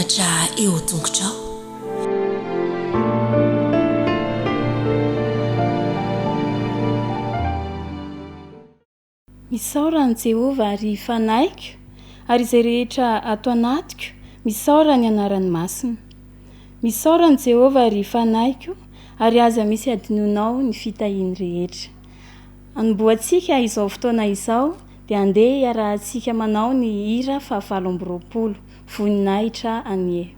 miakatra eo tongotrao. Misaorany Jehovah ary fanaiko, ary izay rehetra ato anatiko, misaorany anarany masina. Misaorany Jehovah ary fanaiko, ary aza misy adinonao ny fitahiany rehetra. Anomboantsika izao fotoana izao, dia andeha iarahantsika manao ny hira 720, voninahitra anie.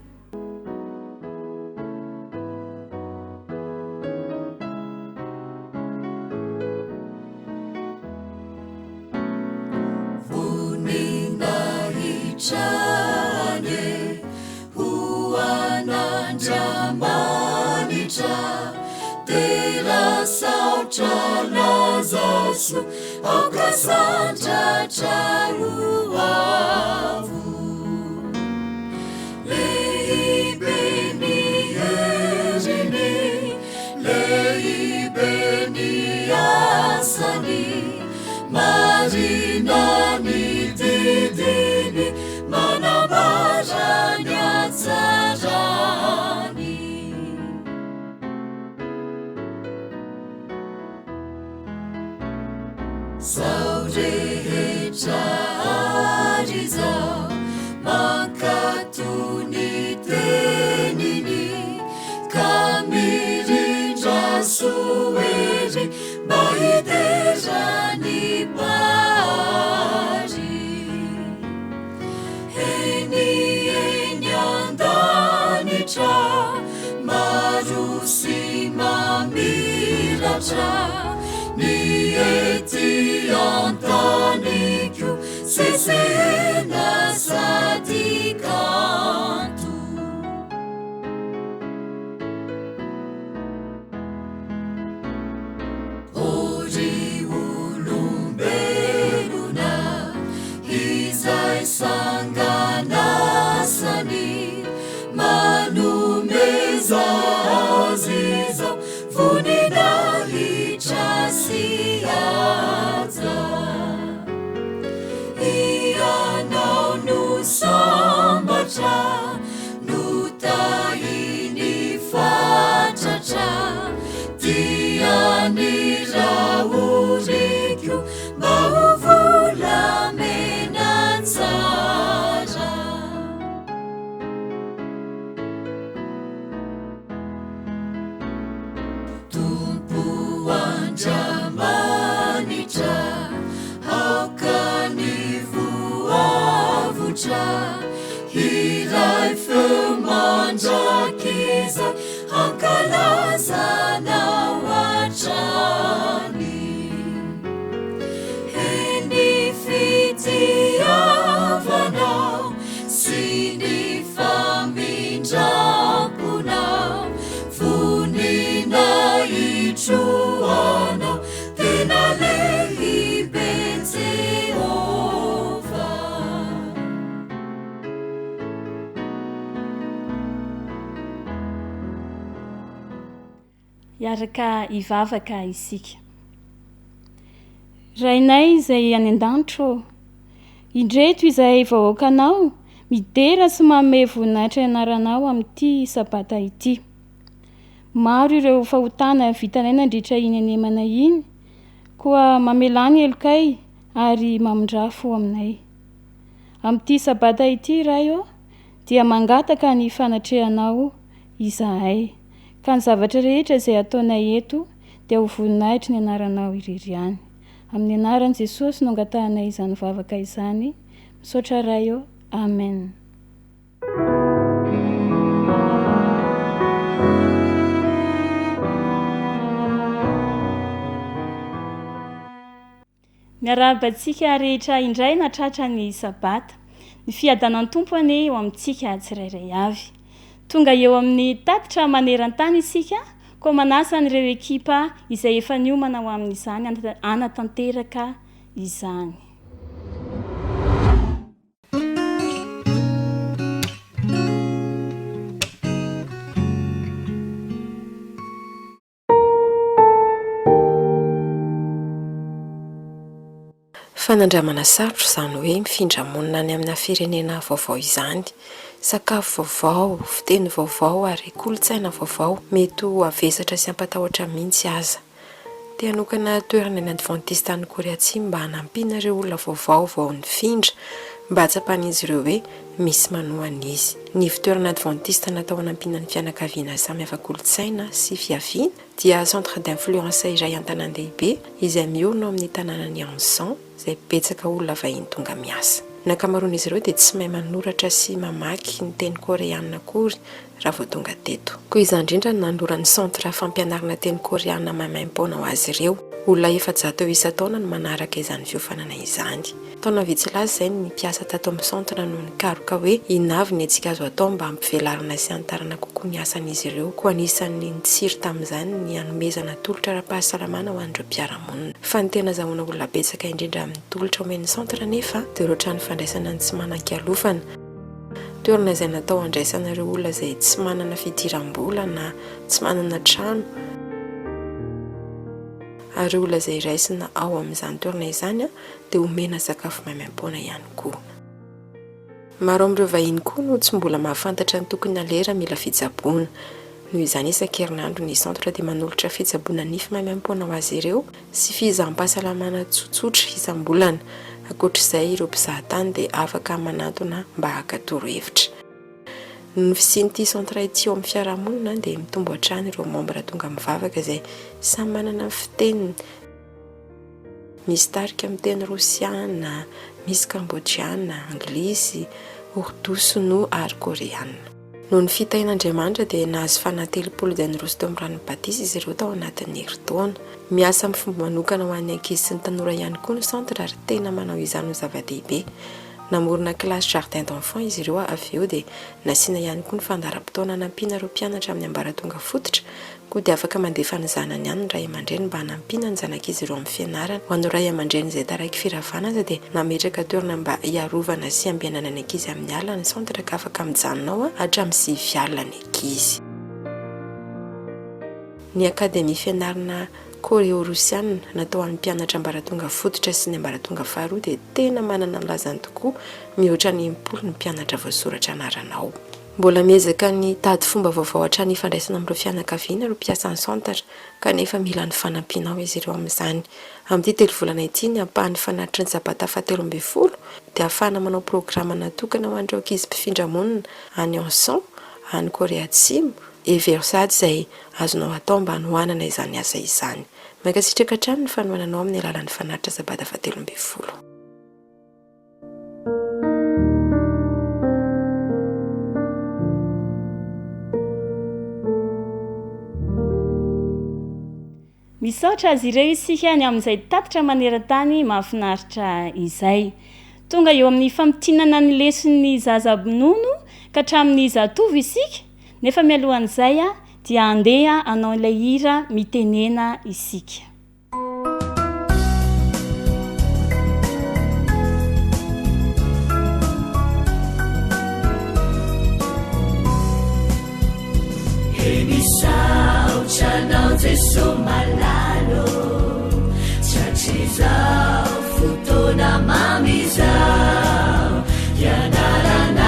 Lazasu akasanja uavu leibeni erini leibeni asani marinani didini manabarani atsarani Saurehetra ariza makatuni tenini kamirindra sueri baiderani bari heni enyandanitra marusi mamiratra Nieti antanikyo sesena sadikantu Ori ulumbeluna Izai sanganasani Manumeza aziza Funidali Chasiaza Ianau nusambatra Nutaini fachacha Tiani raurikyu Mauvula menatsara Jamanitra haukani vuavutra hirai fumanjakiza hankalaza na wachani heni fitiavana sini famindrapuna funina ichuana tena lehibe Jehova Iaraka ivavaka isika. Rainay izay any an-danitro, indreto izay vahoakanao, midera sy manome voninahitra ianaranao amin'ity sabata ity. Maro ireo fahotana vitanay nandritra iny anemana iny, koa mamelany elokay ary mamondrafo aminay. Amin'ity sabata ity rayo dia mangataka ny fanatrehanao izahay, ka ny zavatra rehetra izay ataonay eto dia ho voninahitra ny anaranao irery ihany. Amin'ny anaran'i Jesosy no angatahanay izany vavaka izany. Misaotra rayo. Amen. Miarabantsika rehetra indray natratra ny sabata. Ny fiadanan'ny tompo anie eo amintsika tsirairay avy. Tonga eo amin'ny tatitra maneran-tany isika, koa manasa an'ireo ekipa izay efa niomana ho amin'izany anatanteraka izany. Fanandramana sarotra izany hoe mifindra monina any amina firenena vaovao izany. Sakafo vaovao, fiteny vaovao ary kolontsaina vaovao mety ho avesatra sy ampatahotra mihitsy aza. Te hanokana toerana ny Adventiste any Korea Atsimo mba hanampiana ireo olona vaovao vao nifindra mba hatsapan'izy ireo hoe misy manohana izy. Ny fitoerana Adventiste natao hanampiana ny fianakaviana samihafa kolontsaina sy fiaviana dia centre d'influence iray an-tanan-dehibe izay miorina amin'ny tanànan'ny Ansan izay betsaka olona vahiny tonga miasa. Ny ankamaroan'izy ireo dia tsy mahay manoratra sy mamaky ny teny koreana akory raha vao tonga teto. Koa izany indrindra no nandora ny centre fampianarana teny koreana maimaim-poana ho azy ireo. Olona 400 isan-taona no manaraka izany fiofanana izany. Taona vitsy laza izay ny mpiasa tato amin'ny centre no nikaroka hoe inavy ny antsika azo atao mba hampivelarana sy hantarana kokoa ny asan'izy ireo. Koa anisan'ny nitsiry tamin'izany ny hanomezana tolotra ara-pahasalamana ho an'ireo mpiara-monina. Fa ny tena zahoana olona betsaka indrindra amin'ny tolotra omen'ny centre nefa dia ireo trano fandraisana ny tsy manan-kialofana. Toerana izay natao handraisana ireo olona izay tsy manana fidiram-bola na tsy manana trano. Ary olona izay raisina ao amin'izany toerana izany dia omena sakafo maimaim-poana ihany koa. Maro amin'ireo vahiny koa no tsy mbola mahafantatra ny tokony alera mila fitsaboana. Noho izany isan-kerinandro ny centre dia manolotra fitsaboana nify maimaim-poana ho azy ireo sy fizaham-pahasalamana tsotsotra isam-bolana. Ankoatr'izay ireo mpizahatany dia afaka manatona mba haka toro-hevitra. Ny fisian'ity centre ity ao amin'ny fiarahamonina dia mitombo hatrany ireo membre tonga mivavaka izay samy manana ny fiteniny. Misy tarika amin'ny teny rosiana, misy kambodjiana, anglisy, urdu, sinoa ary koreana. Noho ny fitahin'Andriamanitra dia nahazo fanatelopolo dia niroso teo amin'ny ranobatisa izy ireo tao anatin'ny herintaona. Miasa amin'ny fomba manokana ho an'ny ankizy sy ny tanora ihany koa ny centre ary tena manao izany ho zava-dehibe. Namorona kilasy jardin d'enfant izy ireo avy eo dia nasiana ihany koa ny fandaharam-potoana hanampiana ireo mpianatra amin'ny ambaratonga fototra. Koa dia afaka mandefa ny zanany ihany ny ray aman-dreny mba hanampiana ny zanak'izy ireo amin'ny fianarana. Ho an'ireo ray aman-dreny izay taraiky firavana aza dia nametraka toerana mba hiarovana sy hambianana ny ankizy amin'ny alina ny centre ka afaka mijanonao hatramin'ny 6 alina ny ankizy. Ny akademia fianarana koreo-rosiana natao amin'ny mpianatra ambaratonga fototra sy ny ambaratonga faharoa dia tena manana ny lazany tokoa mihoatra ny 10 ny mpianatra voasoratra anarana ao. Mbola miezaka ny tady fomba vaovao hatrany ifandraisana amin'ireo fianakaviana ireo mpiasa ny centre kanefa mila ny fanampiana ao izy ireo amin'izany. Amin'ity telo volana ity ny ampahan'ny fanatitra ny Sabata 17 dia ahafahana manao programa natokana ho an'ireo ankizy mpifindra monina any Ansan, any Korea Atsimo, eversady izay azonao atao mba hanohanana izany asa izany. Mankasitraka hatrany ny fanohananao amin'ny alalan'ny fanatitra Sabata 17. Misaotra azy ireo isika ny amin'izay tatitra maneran-tany mahafinaritra izay. Tonga eo amin'ny fampitinana ny leson'ny zaza-bonono ka hatramin'ny zatovo isika. Nefa mialohan'izay dia andeha hanao ilay hira mitenena isika. Chanao Jesu malalo Chachizao futona mamizao Yanaranai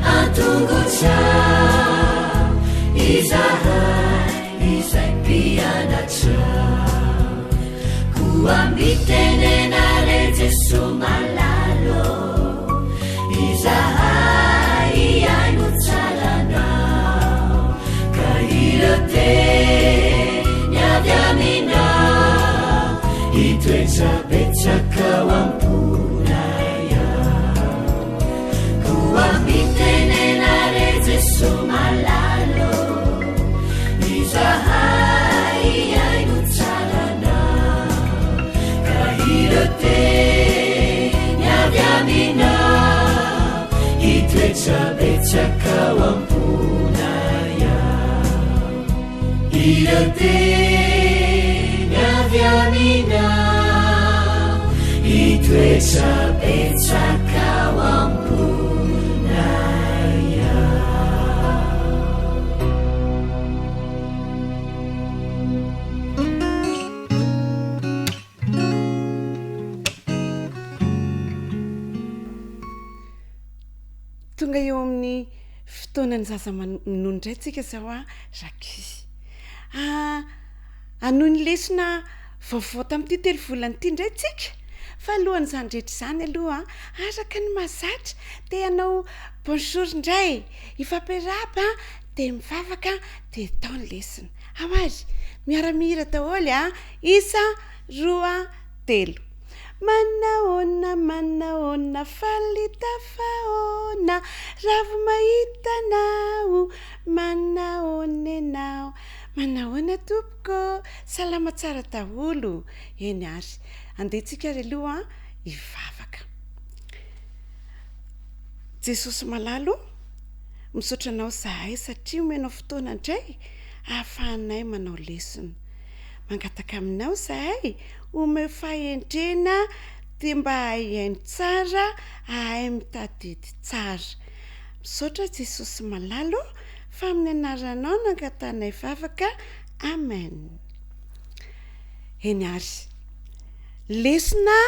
Antungu chao Izai piana chao Kuambitene nare Jesu malalo Izai ainutalana Te nyadamina itwecha kawampunaya kuambitene nare Jesu malalo izahai ainutalana kahirote nyadamina itwecha kawampunaya Irate nyavyamina itwecha kawampunaya tonga eo amin'ny fotoanany zaza nono ndray tsika zao a rakizy anoho ny lesona vaovao tamin'ity telo volany ity ndray tsika fa alohan'izany rehetra izany aloha araka ny mahazatra de anao bonjour ndray ifampiarahaba de mivavaka de tao ny lesona ahoary miara-mihira daholo isa roa telo manaona falita faona ravo mahitanao manaona enao manaona tompoko salama tsara daholo eny ary andehitsika ry aloha ivavaka Jesosy malalo misaotra anao zahay satria omenao fotoana indray ahafahanay manao lesona mangataka aminao zahay ome fahendrena de mba hahaino tsara ahay mitadidy tsara misaotra Jesosy malalo fa amin'ny anaranao nangatanay vavaka amen eny ary lesona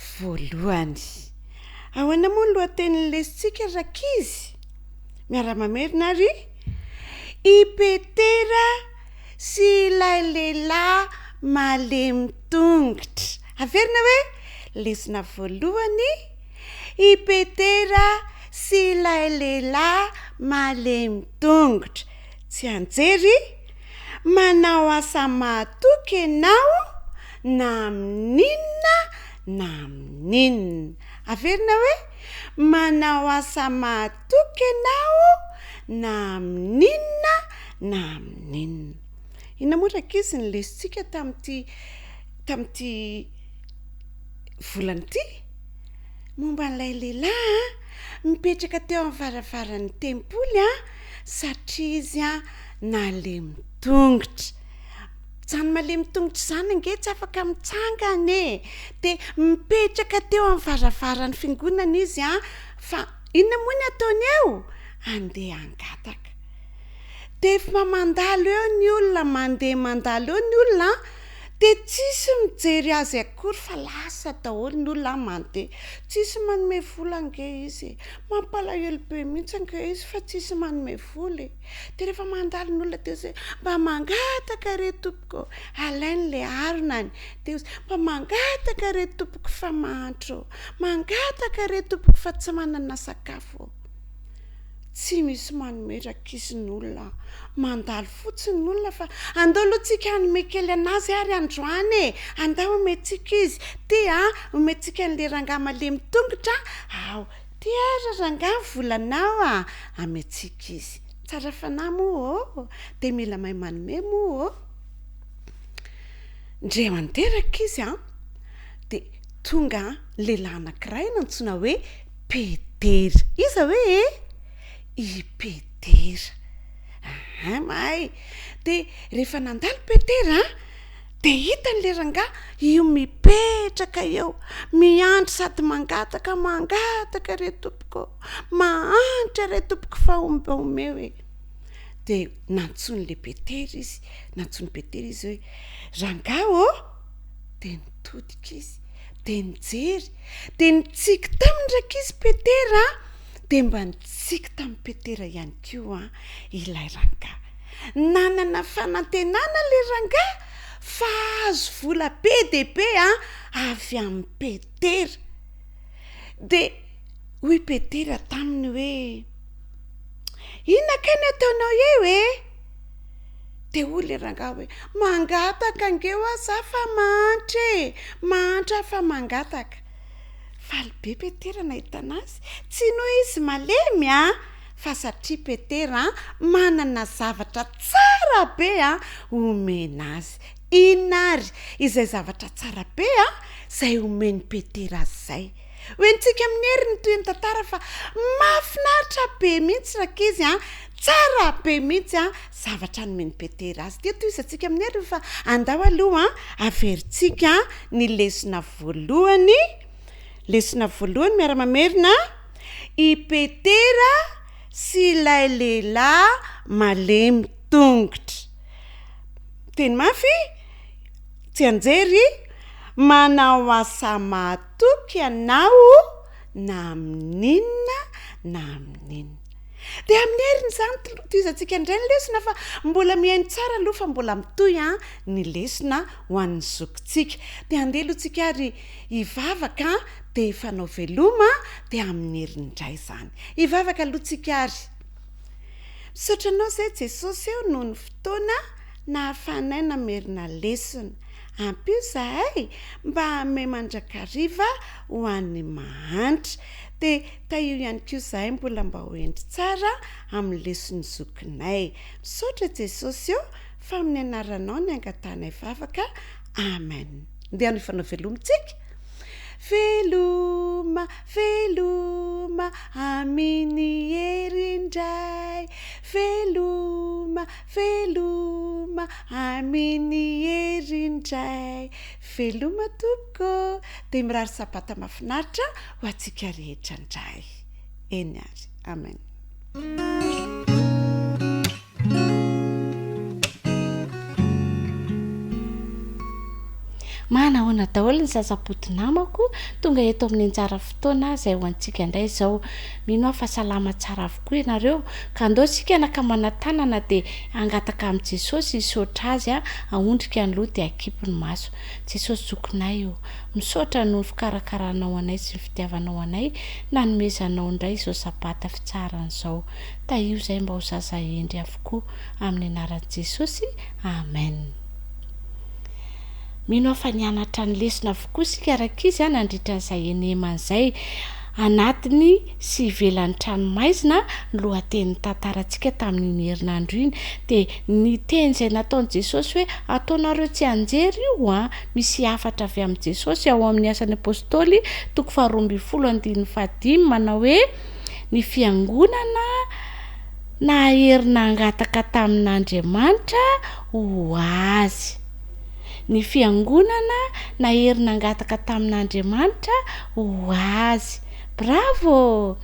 voalohany ahoana moa ny lohatenin'ny lesitsika rakizy miara-mamerina ary i Petera sy ilay lehilahy malemy tongotra averina hoe lesona voalohany i Petera sy ilay lehilahy malemy tongotra tsy anjery manao asa mahatoky ianao na amin'inona na amin'inona averina hoe manao asa mahatoky ianao na amin'inona na amin'inona ina moa rakizy ny lesitsika tamin'ity volany ity momba n'ilay lehilahy mipetraka teo amin'ny varavaran'ny tempoly satria izy nalemy tongotra zany malemy tongotra zany ange tsy afaka mitsangana de mipetraka teo amin'ny varavaran'ny fiangonana izy fa inona moa ny ataony eo andeha angataka de efa mandalo eo ny olona mandeha mandalo eo ny olona de tsisy mijery azy akory fa lasa daholo ny olona mandeha tsisy manome vola ange izy mampalahelo be mihitsy ange izy fa tsisy manome vola de rehefa mandalo ny olona de zay mba mangataka re tompoko alainy le aronany de mba mangataka re tompoko fa mahandro mangataka re tompoko fa tsy manana sakafo tsy misy manome rakizin'olona mandalo fotsiny n'olona fa andao aloha tsika hanome kely anazy ary androany andao ometsika izy ty ometsika an'le rangahy malemy tongotra ao ty ara rangahy volanao ametsika izy tsara fanahy moa de mila mahay manome moa ndray manderaka izy de tonga lehilahy anankiray nantsona hoe Petera iza hoe i Petera mahay de rehefa nandalo Petera de hitan'le rangahy io mipetraka eo miandry sady mangataka re tompoko mahantra re tompoko fa ombaome hoe de nantsony Petera izy hoe rangahy de nitodika izy de nijery de nitsiky taminy rakizy Petera de mba nitsiky tamin'ny Petera ihany koa ilay rangahy nanana fanantenana le rangahy fa azo vola be de be avy amin'ny Petera de hoy Petera taminy hoe inona kany ataonao eo de hoy le rangahy hoe mangataka angeo za fa mahantra fa mangataka faly be Petera nahita anazy tsy noho izy malemy fa satria Petera manana zavatra tsara be omena azy inary izay zavatra tsara be zay omeny Petera zay hoentsika amin'ny heriny toy ny tantara fa mahafinaritra be mihitsy rakizy tsara be mihitsy zavatra nomeny Petera azy dia toy izantsika amin'ny heriny fa andao aloha averintsika ny lesona voalohany miara-mamerina i Petera sy ilay lehilahy malemy tongotra teny mafy tsy anjery manao asa mahatoky ianao na amin'inona na amin'iny dia amin'ny heriny izany toizantsika indray ny lesona fa mbola mihaino tsara aloha fa mbola mitoy ny lesona ho an'ny zokintsika dia andeha alohantsika ary hivavaka dia ifanao veloma dia amin'ny heriny indray izany hivavaka alohantsika ary misaotranao izay Jesosy eo noho ny fotoana na hahafahanay namerina lesona ampio zahay mba hame mandrakariva ho an'ny mahantra dia taio ihany koa zahay mbola mba ho endry tsara amin'ny lesony zokinay misaotra Jesosy eo fa amin'ny anaranao ny angatanay vavaka amen ndeha no ifanao velomintsika veloma veloma aminy herindray veloma veloma aminy herindray veloma tompoko dia mirary sabata mahafinaritra ho antsika rehetra indray eny ary amen Manahoana daholo ny zazapoty namako tonga eto amin'ny anjara fotoana izay ho antsika indray izao mino aho fa salama tsara avokoa ianareo ka andao sika nakamana tanana dia angataka amin'i Jesosy hisaotra azy ahondrika ny loha dia akipy ny maso Jesosy zokinay io misaotra noho ny fikarakaranao anay sy ny fitiavanao anay nanomezanao indray izao sabata fitsaran'izao ta io izay mba ho zaza endry avokoa amin'ny anaran'i Jesosy amen mino aho fa nianatra ny lesona avokoa sika araka izy nandritra n'izay eneman'izay anatiny sy ivelan'ny tranomaizina ny lohatenin'ny tantarantsika tamin'ny herinandro iny dia ny teny izay nataon'i Jesosy hoe ataonareo tsy anjery io misy hafatra avy amin'i Jesosy ao amin'ny asan'ny apôstôly 2:15 manao hoe ny fiangonana na herina angataka tamin'Andriamanitra ho azy ny fiangonana na herina angataka tamin'Andriamanitra ho azy bravo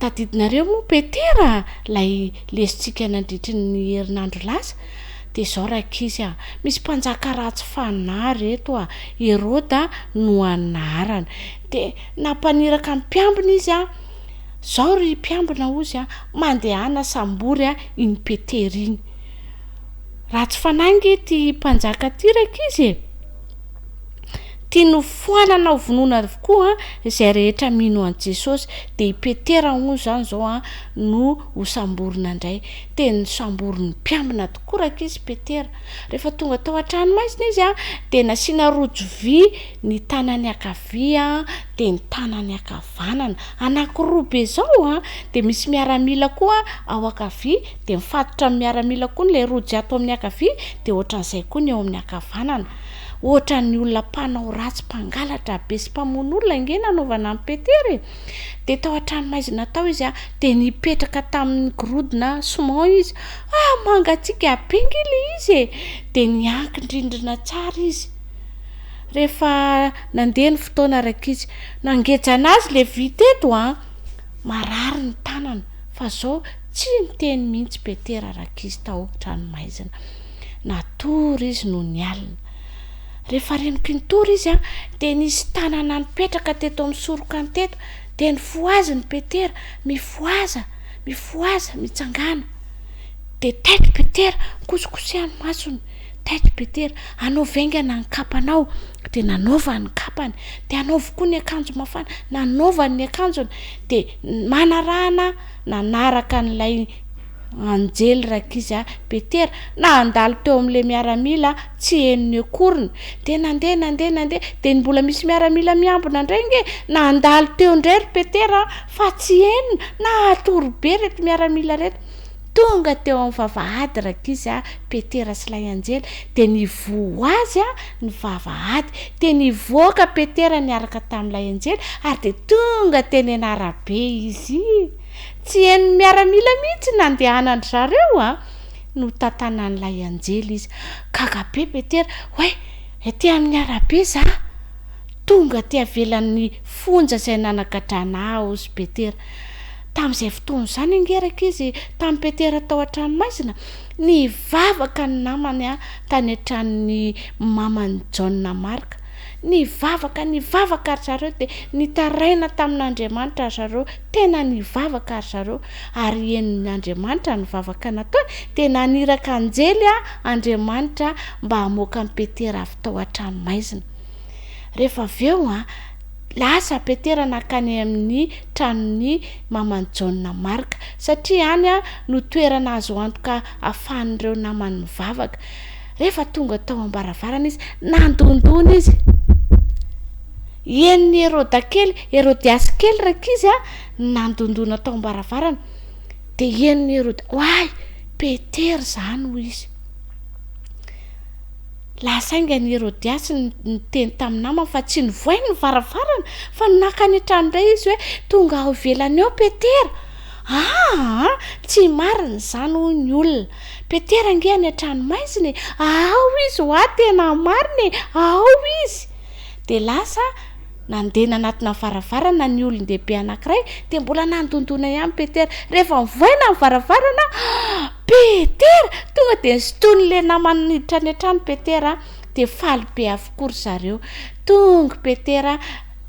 tadidinareo moa Petera lay lesontsika nandritry ny herinandro lasa dia izao rakizy misy mpanjaka ratsy fanahy reto Herôda no anarany dia nampaniraka ny mpiambina izy zao ry mpiambina ozy mandehana sambory iny Petera iny ratsy fanangy ty mpanjaka ty rakizy tia nofoanana ho vonoina avokoa izay rehetra mino an'i Jesosy dia i Petera hono izany izao no ho samborina indray dia ny samboriny mpiambina tokoa rakizy Petera rehefa tonga tao an-tranomaizina izy dia nasiana rojo vy ny tanany ankavia dia ny tanany ankavanana anankiroa be izao dia misy miaramila koa ao ankavia dia mifatotra amin'ny miaramila koa n'ilay rojo ato amin'ny ankavia dia ohatran'izay koa ny ao amin'ny ankavanana ohatra ny olona mpanao ratsy mpangalatra be sy mpamono olona inge nanaovana amin'ny Petera dia tao an-tranomaizina tao izy dia nipetraka tamin'ny gorodona Simon izy mangatsiaka apengily izy dia niankin-drindrina tsara izy rehefa nandeha ny fotoana rakizy nangejana azy le vita eto marary ny tanana fa zao tsy niteny mihitsy Petera rakizy tao an-tranomaizina natory izy no nialina rehefa renim-pintory izy dia nisy tanana nipetraka teto amin'ny soroka ny teto dia nifoazy ny Petera mifoaza mitsangana dia taitra Petera kosikosehany masony taitra Petera anao vaingana ny kapanao dia nanaova ny kapany dia anaova koa ny akanjo mafana nanaova ny akanjony dia manarahana nanaraka n'ilay anjely rakizy Petera na andalo teo amin'ilay miaramila tsy henony akoriny dia nandeha dia mbola misy miaramila miambina indray nge na andalo teo indray ry Petera fa tsy henony na atory be reto miaramila reto tonga teo amin'ny vavahady rakizy Petera sy ilay anjely dia nivoho azy ny vavahady dia nivoaka Petera niaraka tamin'ilay anjely ary dia tonga teny anarabe izy tsy henony miaramila mihitsy nandehanany zareo no tantanan'ilay anjely izy kagabe Petera hoe ety amin'ny arabe za tonga ty avelan'ny fonja izay nanagadrana ozy Petera tamin'izay fotoana izany angeraka izy tamin'ny Petera tao an-tranomaizina nivavaka ny namany tany an-tranony mamany Jaona Marka nivavaka ry zareo dia nitaraina tamin'Andriamanitra ry zareo, tena nivavaka ry zareo ary enin'Andriamanitra nivavaka natao dia naniraka anjely Andriamanitra mba hamoaka ny Petera avy tao an-tranomaizina. Rehefa avy eo lasa Petera nakany amin'ny tranon'ny mamany Jaona Marka satria any no toerana azo antoka ahafahan'ireo namany mivavaka. Rehefa tonga tao ambaravarana izy nandondona izy. Eniny Herodiasy kely raika izy nandondona tao ambaravarana dia eniny Herodiasy, "Oay, Petera zany hoy izy." Lasainga ny Herodiasy niteny tamin'ny namany fa tsy nivoainy ny varavarana fa nakany trano indray izy hoe tonga ao ivelany eo Petera. Tsy marina zany hoy ny olona. Petera nge any an-tranomaizina, ao izy tena marina, ao izy. Dia lasa nandeha anatina varavarana ny olon-dehibe anankiray dia mbola nandondona ihany Petera. Rehefa mivoaina ny varavarana, Petera tonga dia nisotony namany niditra any an-trano Petera dia faly be avokoa ry zareo. Tonga Petera,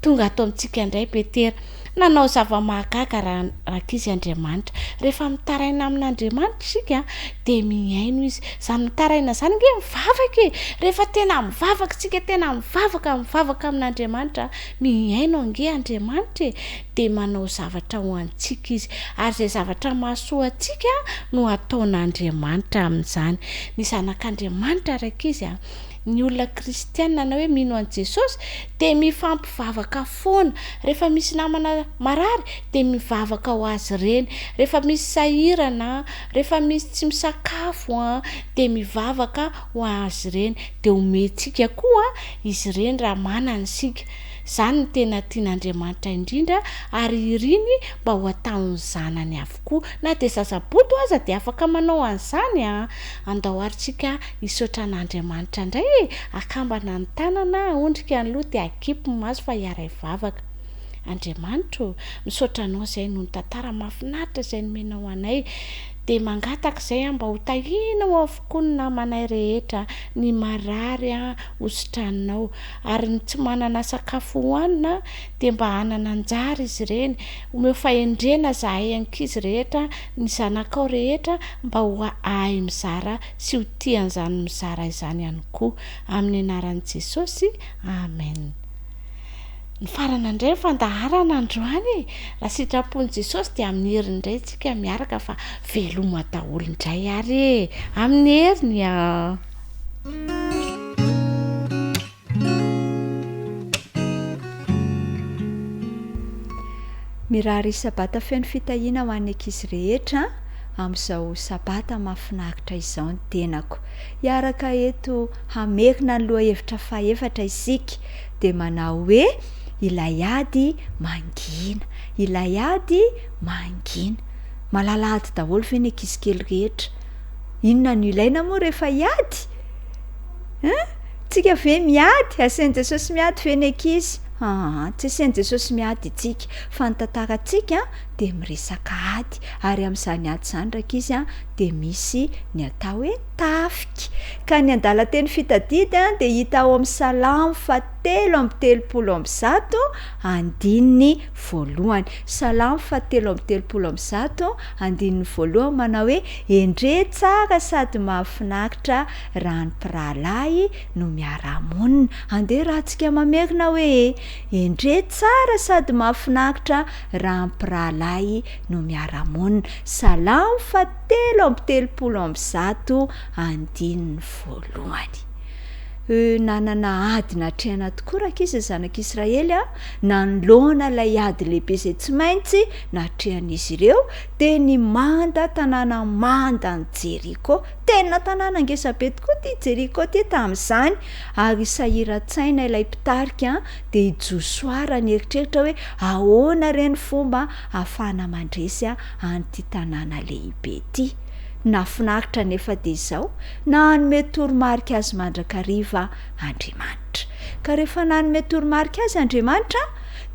tonga ato amintsika indray Petera. Nanao zava-mahagaga rakizy Andriamanitra. Rehefa mitaraina amin'Andriamanitra isika dia miaino izy. Zany mitaraina zany nge mivavaka e. Rehefa tena mivavaka isika, tena mivavaka amin'Andriamanitra, miaino nge Andriamanitra e. Dia manao zavatra ho antsika izy. Ary izay zavatra mahasoa antsika no ataon'Andriamanitra amin'izany. Ny zanak'Andriamanitra rakizy ny olona kristianina na hoe mino an Jesosy dia mifampivavaka foana. Rehefa misy namana marary dia mivavaka ho azy ireny. Rehefa misy sahirana, rehefa misy tsy misakafo dia mivavaka ho azy ireny. Dia omentsika koa izy ireny raha manana isika. Izany ny tena tian'Andriamanitra indrindra ary iriny mba ho ataon'ny zanany avokoa. Na dia zazaboto aza dia afaka manao an'izany. Andao aritsika hisaotra an'Andriamanitra indray e. Akambana ny tanana, ondrika ny loha dia akipy ny maso fa hiara hivavaka. Andriamanitra, misaotra anao izay noho ny tantara mahafinaritra izay nomenao anay. Dia mangataka izay mba ho tahinao avokoa ny namanay rehetra, ny marary hositranao ary ny tsy manana sakafo hohanina dia mba hanana anjara izy ireny. Omeo fahendrena zahay ankizy rehetra, ny zanakao rehetra mba ho ahay mizara sy ho tian'izany mizara izany ihany koa. Amin'ny anaran'i Jesosy, amen. Ny farana indray fandaharana androany raha sitrapon'i Jesosy dia amin'ny heriny indray tsika miaraka fa veloma daholo indray ary amin'ny heriny mirary sabata feno fitahiana ho an'ny ankizy rehetra amin'izao sabata mahafinaritra izao ny tenako. Hiaraka eto hamerina ny loha hevitra faefatra isika dia manao hoe ilay ady mangina, ilay ady mangina. Malala ady daholo ve ny ankizy kely rehetra? Inona no ilaina moa rehefa hiady? Tsika ve miady? Asain'i Jesosy miady ve ny ankizy? Tsy asain'i Jesosy miady itsika fa ny tantarantsika dia miresaka ady ary amin'izany ady izany rakizy dia misy ny atao hoe tafika. Ka ny andala teny fitadidy dia hita ao amin'ny Salamo 7:1 andininy voalohany. Salamo 7:1 andininy voalohany manao hoe endre tsara sady mahafinaritra raha ny mpirahalahy no miara-monina. Andeha raha antsika mamerina hoe endre tsara sady mahafinaritra raha ny mpirahalahy no miara-monina. Salamo 7:1 andininy voalohany. Nanana ady natrehana tokoa rakizy zanak'Israely nanoloana ilay ady lehibe izay tsy maintsy natrehan'izy ireo dia ny manda tanàna manda ny Jeriko. Tena tanàna ngesabe tokoa ty Jeriko ty tamin'izany ary sahiran-tsaina ilay mpitarika dia hijosoara ny eritreritra hoe ahoana ireny fomba ahafahana mandresy an'ity tanàna lehibe ty. Nafinaritra nefa dia izao nanome toromarika azy mandrakariva Andriamanitra. Ka rehefa nanome toromarika azy Andriamanitra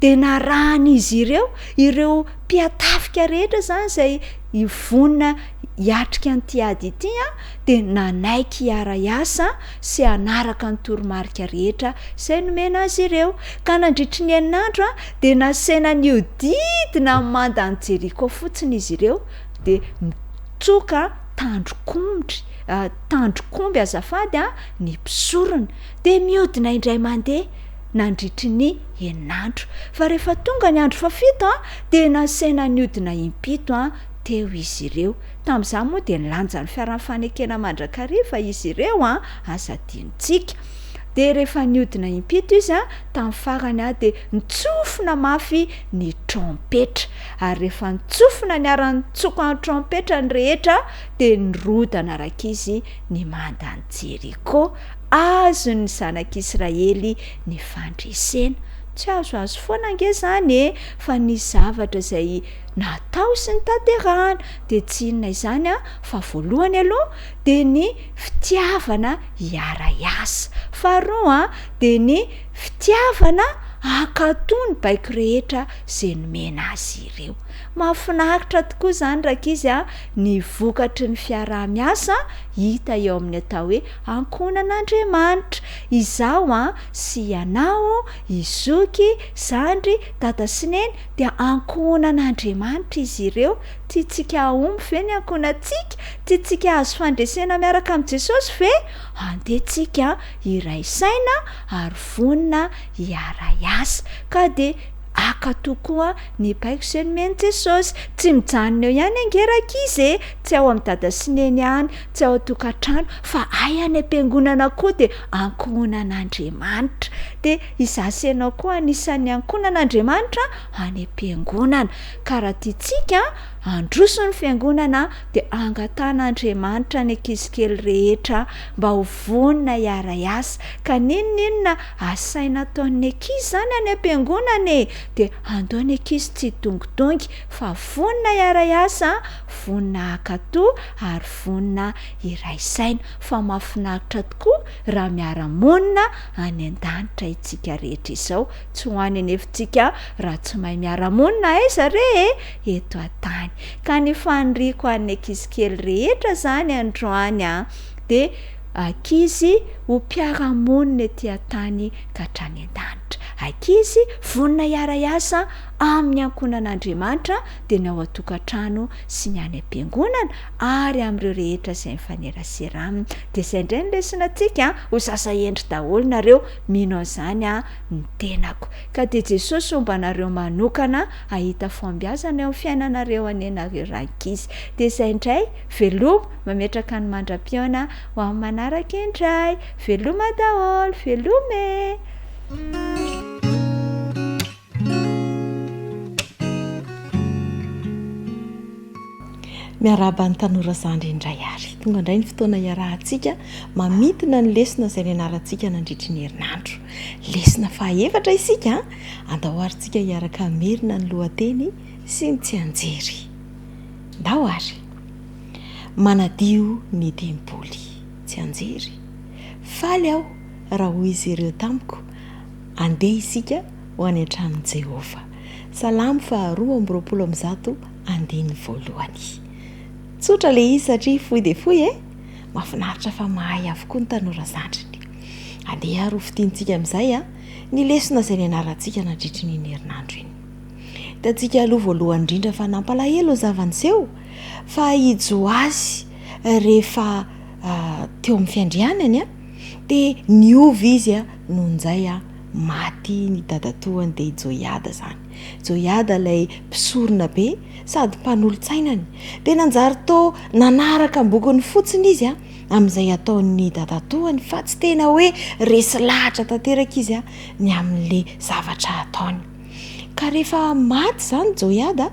dia narahana izy ireo mpiatafika rehetra zany izay ivonina hiatrika an'ity ady ity a dia nanaiky hiara-iasa sy hanaraka ny toromarika rehetra izay nomena azy ireo ka nandritry ny herinandro a dia nasaina niodidina mandany jeriko fotsiny izy ireo dia mitsoka tandrokomby azafady a ny mpisorona dia miodina indray mandeha nandritry ny herinandro fa rehefa tonga ny andro fafito a dia nasaina niodina impito a teo izy ireo tamin'izay moa dia nilanja ny fiarahfanekena mandrakariva izy ireo a azadinitsika dia rehefa niodina impito izy a tamin'ny farany a dia nitsofina mafy ny trompetra ary rehefa nitsofina ny ara-nitsoko ny trompetra ny rehetra dia nirodana araka izy ny mandany jeriko azo ny zanak'Israely ny fandresena tsy azo foana ange zany fa ny zavatra izay natao sy ny tanterahana dia tsy inona izany a fa voalohany aloha dia ny fitiavana hiara-iasa faharoa dia ny fitiavana akatony baiko rehetra izay nomena azy ireo mahafinaritra tokoa zany raka izy a ny vokatry ny fiaraha-miasa hita eo amin'ny atao hoe ankonan'Andriamanitra izao a sy ianao izoky zandry tata sy neny dia ankonan'Andriamanitra izy ireo tiatsika aomby ve ny ankonantsika tiatsika azo fandresena miaraka amin'i Jesosy ve andehantsika iray saina ary vonina hiara-iasa ka dia aka tokoa ny baiko izay nomeny Jesosy tsy mijanona eo ihany angeraka izy tsy ao amin'ny dada sy neny ihany tsy ao an-tokantrano fa ay any am-piangonana koa dia ankonan'Andriamanitra dia izasenao koa anisan'ny ankonan'Andriamanitra any am-piangonana ka raha tiatsika androso ny fiangonana dia angatan'Andriamanitra ny ankizikely rehetra mba ho vonina hiara-iasa ka ninona asaina ataon'ny ankizy zany any am-piangonana dia andao ny ankizy tsy dongodongy fa vonina hiara-iasa vonina akatoa ary vonina iray saina fa mahafinaritra tokoa raha miara-monina any an-danitra itsika rehetra izao tsy ho any anefitsika raha tsy mahay miara-monina aiza re eto an-tany ka ny faniriako any ankizikely rehetra zany androany a dia ankizy ho mpiara-monina etỳ an-tany ka hatrany an-danitra ankizy vonina hiara-iasa amin'ny ankonan'Andriamanitra dia ny ao an-tokantrano sy ny any am-piangonana ary amin'ireo rehetra izay mifanerasera aminy dia izay indray ny lesinantsika ho sasa endry daholo nareo mino an'izany a ny tenako ka dia Jesosy omba nareo manokana ahita fombiazana eo amin'ny fiainanareo anenareo rankizy dia izay indray veloma mametraka ny mandra-piona ho amin'ny manaraka indray veloma daholo veloma miaraba ny tanora zandry indray ary tonga indray ny fotoana iarahantsika mamitina ny lesona izay nianarantsika nandritry ny herinandro lesona fahaefatra isika andao aryntsika hiaraka merina ny lohateny sy ny tsy anjery ndao ary manadio ny tempoly tsy anjery faly aho raha hoy izy ireo tamiko andeha isika ho any an-tranon'i Jehova salamo faharoa amby roapolo amby zato andiny voalohany tsotra le izy satria fohy dia fohy mahafinaritra fa mahay avokoa ny tanora zandriny andeha ary ho fitiantsika amin'izay ny lesona izay nianarantsika nandritry ny herinandro iny hitantsika aloha voalohany indrindra fa nampalahelo ho zavaniseho fa hijo azy rehefa teo amin'ny fiandrianany dia niovy izy nohon'izay maty ny dadatoany dia Joiada zany Joiada ilay mpisorona be sady mpanolo-tsainany dia nanjary tao nanaraka ambokiny fotsiny izy amin'izay ataon'ny dadatoany fa tsy tena hoe resy lahatra tanteraka izy ny amin'le zavatra ataony ka rehefa maty zany Joiada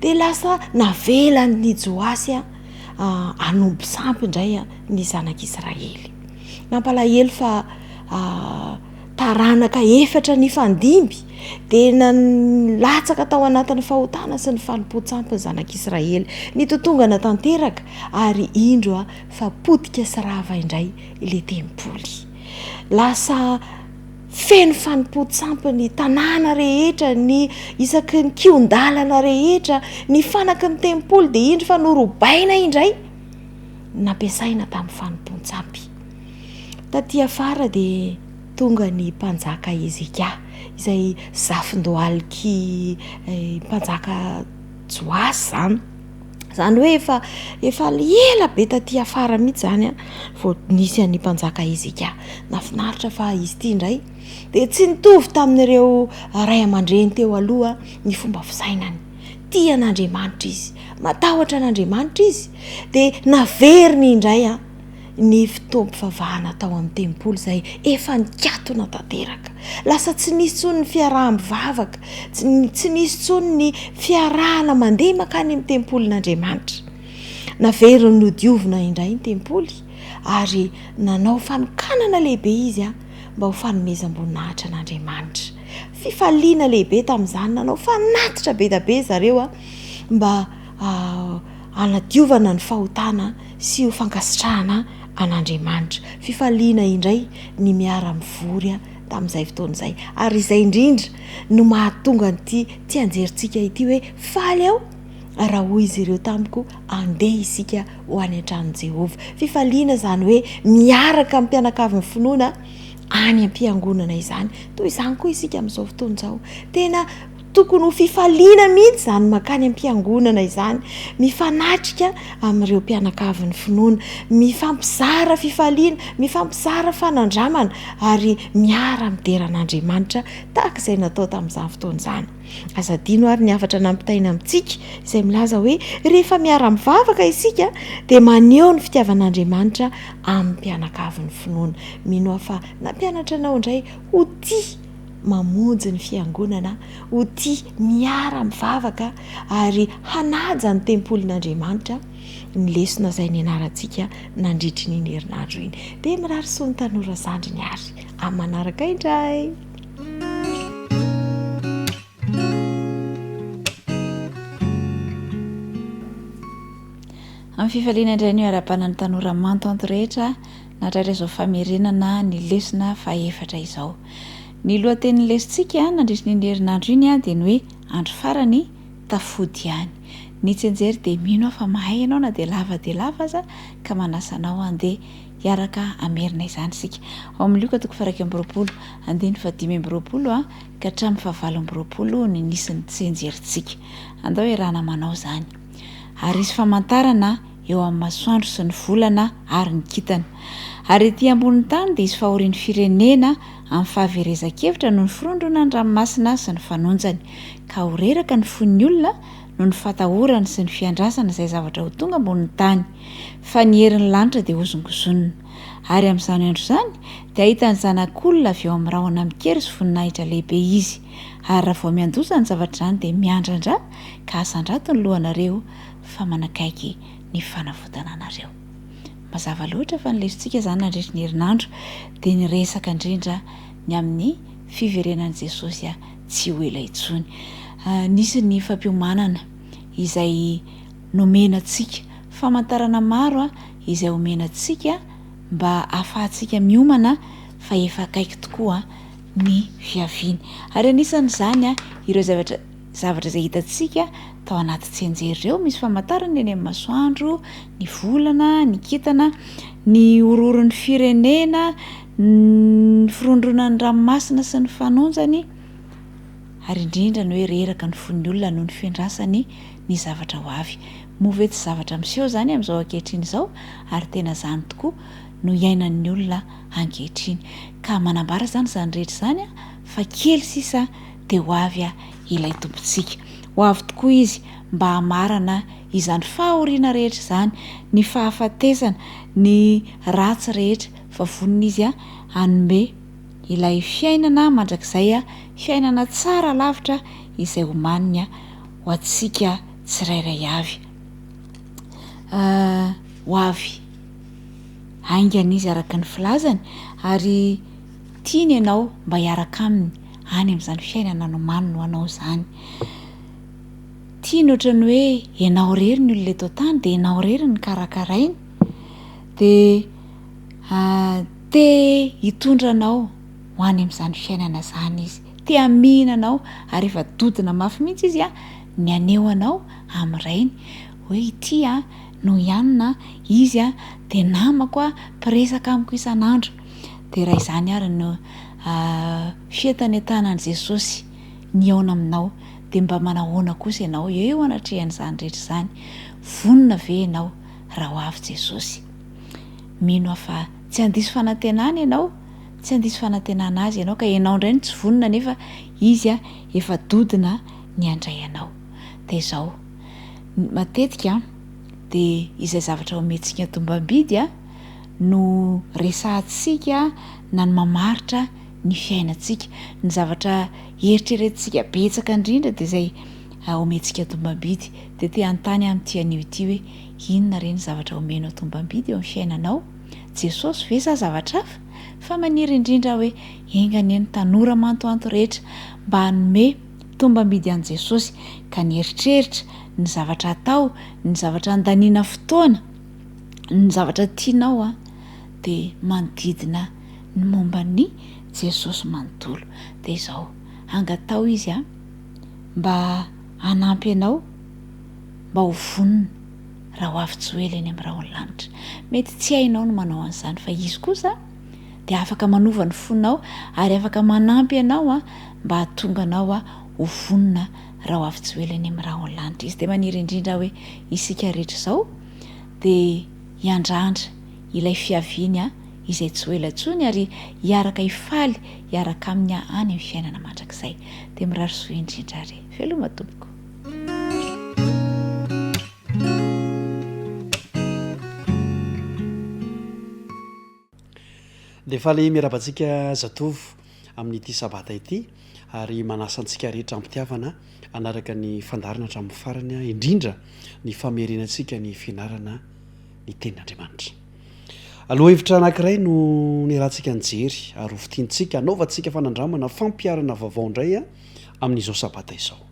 dia lasa navelany Joasy anomby sampy indray ny zanak'Israely nampalahelo fa taranaka efatra ny fandimby dia nalatsaka tao anatin'ny fahotana sy ny fanompo-tsampy ny zanak'Israely ny totongana tanteraka ary indro fa potika sy rava indray ilay tempoly lasa feno fanompo-tsampy ny tanàna rehetra ny isaky ny kion-dalana rehetra ny fanaky ny tempoly dia indro fa norobaina indray nampiasaina tamin'ny fanompon-tsampy. Taty afara dia tonga ny mpanjaka Ezeka izay zafin-doaliky mpanjaka Joasy zany hoe efa ela be taty afara mihitsy zany a vao nisy an'ny mpanjaka Ezeka. Nafinaritra fa izy ity indray dia tsy nitovy tamin'ireo ray aman-dreny teo aloha ny fomba fisainany. Tia an'Andriamanitra izy, matahotra an'Andriamanitra izy, dia naveriny indray ny fitoam-pivavahana tao amin'ny tempoly izay efa nikatona tanteraka. Lasa tsy nisy intsony ny fiaraha-mivavaka, tsy nisy intsony ny fiarahana mandeha makany amin'ny tempolin'Andriamanitra. Naveriny nodiovina indray ny tempoly ary nanao fanokanana lehibe izy mba ho fanomezam-boninahitra an'Andriamanitra. Fifaliana lehibe tamin'izany, nanao fanatitra be da be zareo mba anadiovana ny fahotana sy ho fankasitrahana an'Andriamanitra. Fifaliana indray ny miara-mivory tamin'izay fotoana izay. Ary izay indrindra no mahatonga n'ity tsy anjerintsika ity hoe faly aho raha hoy izy ireo tamiko andeha isika ho any an-tranon'i Jehovah. Fifaliana zany hoe miaraka amin'ny mpianakavin'ny finoana any am-piangonana izany. Toy izany koa isika amin'izao fotoana izao. Tena tokony ho fifaliana mihitsy zany makany am-piangonana izany, mifanatrika amin'ireo mpianakavin'ny finoana, mifampizara fifaliana, mifampizara fanandramana ary miara mideran'Andriamanitra tahaka izay natao tamin'izany fotoana izany. Azadino ary ny hafatra nampitaina amintsika izay milaza hoe rehefa miara-mivavaka isika dia maneho ny fitiavan'Andriamanitra amin'ny mpianakavin'ny finoana. Mino aho fa nampianatra anao indray ho tia mamonjy ny fiangonana, ho tia miara-mivavaka ary hanaja ny tempolin'Andriamanitra. Ny lesona izay nianarantsika nandritry ny herinandro iny dia mirary soa ny tanora zandriny ary amin'ny manaraka indray. Amin'ny fifaliana indray ny ara-panany tanora mantanto rehetra natratra izao famerenana ny lesona faefatra izao. Ny lohatenin'ny lesontsika nandritry ny herinandro iny dia ny hoe andro farany tafody ihany. Ny tsenjery dia mino fa mahay ianao na dia lava aza ka manasanao andeha hiaraka amerina izany sika. Ao amin'ny lioka toko faraka ambiroapolo andiny fa 5 ka hatramin'ny 7 ny nisin'ny tsenjerintsika. Andao iarahana manao zany. Ary isy famantarana eo amin'ny masoandro sy ny volana ary ny kintana. Ary ety ambonin'ny tany dia isy fahorian'ny firenena amin'ny fahaverezan-kevitra noho ny firondrona ny ranomasina sy ny fanonjany, ka ho reraka ny fon'ny olona noho ny fatahorana sy ny fiandrasana izay zavatra ho tonga ambonin'ny tany, fa ny herin'ny lanitra dia hozongozonina. Ary amin'izany andro izany dia ahitany zanak'olona avy eo amin'ny rahona mikery sy voninahitra lehibe izy. Ary raha vao miandosa ny zavatra izany dia miandrandra ka asandrato ny lohanareo fa manakaiky ny fanavotana anareo. Mazava loatra fa ny lesontsika izany nandritry ny herinandro dia niresaka indrindra ny amin'ny fiverenan'i Jesosy tsy ho ela intsony. Nisy ny fampiomanana izay nomenantsika, famantarana maro izay omenantsika mba ahafahantsika miomana fa efa akaiky tokoa ny fiaviany. Ary anisan'izany ireo zavatra izay hitantsika tao anaty tsenjery ireo, misy famantarana eny amin'ny masoandro, ny volana, ny kintana, ny ororon'ny firenena, ny firondrona ny ranomasina sy ny fanonjany, ary indrindra ny hoe reraka ny fon'ny olona noho ny fiandrasany ny zavatra ho avy. Move tsy zavatra miseho zany amin'izao ankehitriny izao, ary tena zany tokoa no iainan'ny olona ankehitriny. Ka manambara zany rehetra zany fa kely sisa dia ho avy ilay tompontsika. Ho avy tokoa izy mba hamarana izany fahoriana rehetra izany, ny fahafatesana, ny ratsy rehetra fa vonin'izy hanome ilay fiainana mandrakizay, fiainana tsara lavitra izay homanina ho antsika tsirairay avy. Ho avy haingana izy araka ny filazany ary tiany ianao mba hiaraka aminy any amin'izany fiainana nomanina ho anao izany. Tiany ohatrany hoe ianao rery ny olona eto tany dia ianao rery ny karakarainy dia te hitondranao ho any amin'izany fiainana izany izy, te haminanao ary efa dodina mafy mihitsy izy ny aneho anao amin'ny rainy hoe ity no ihanina izy a de namako a mpiresaka amiko isan'andro de raha izany ary no fietany tanany Jesosy ny aona aminao de mba manahoana kosa ianao eo anatrehan'izany rehetra izany vonona ve ianao raha ho avy Jesosy mino afa tsy handiso fanantenana ianao tsy handiso fanantenana azy ianao ka ianao indray ny tsy vonona nefa izy a efa dodina ny andray anao de izao matetika de izay zavatra omentsika tombam-bidy a no resahantsika na ny mamaritra ny fiainantsika ny zavatra eritreretintsika betsaka indrindra de izay omentsika tombam-bidy de te anontany amin'ity anio ity hoe inona reny zavatra omenao tombam-bidy eo amin'ny fiainanao Jesosy ve sa zavatra hafa fa maniry indrindra hoe engany eny tanora mantoanto rehetra mba hanome tombam-bidy an' Jesosy ka ny eritreritra ny zavatra atao ny zavatra andaniana fotoana ny zavatra tianao a de manodidina ny momba ny Jesosy manontolo de izao angatao izy a mba hanampy ianao mba ho vonona raha ho avy tsy ho ela eny amin'ny raha lanitra mety tsy hainao no manao an'izany fa izy kosa de afaka manova ny fonao ary afaka manampy ianao a mba hahatonga anao a ho vonona raha ho avy tsy ho ela eny amin'ny raha lanitra izy de maniry indrindra hoe isika rehetra izao de hiandrandra ilay fiaviany a izay tsy ho ela ntsony ary hiaraka hifaly hiaraka amin'ny any amin'ny fiainana mandrakizay de mirary soa indrindra ary veloma tompoko de fa le miarabantsika zatovo amin'ity sabata ity ary manasantsika rehetra ampitiavana anaraka ny fandarana hatramin'ny farany a indrindra ny famerenantsika ny fianarana ny tenin'Andriamanitra aloha hevitra anankiray no niarahantsika nijery ary hofitintsika anaovantsika fanandramana fampiarana vaovao indray a amin'izao sabata izao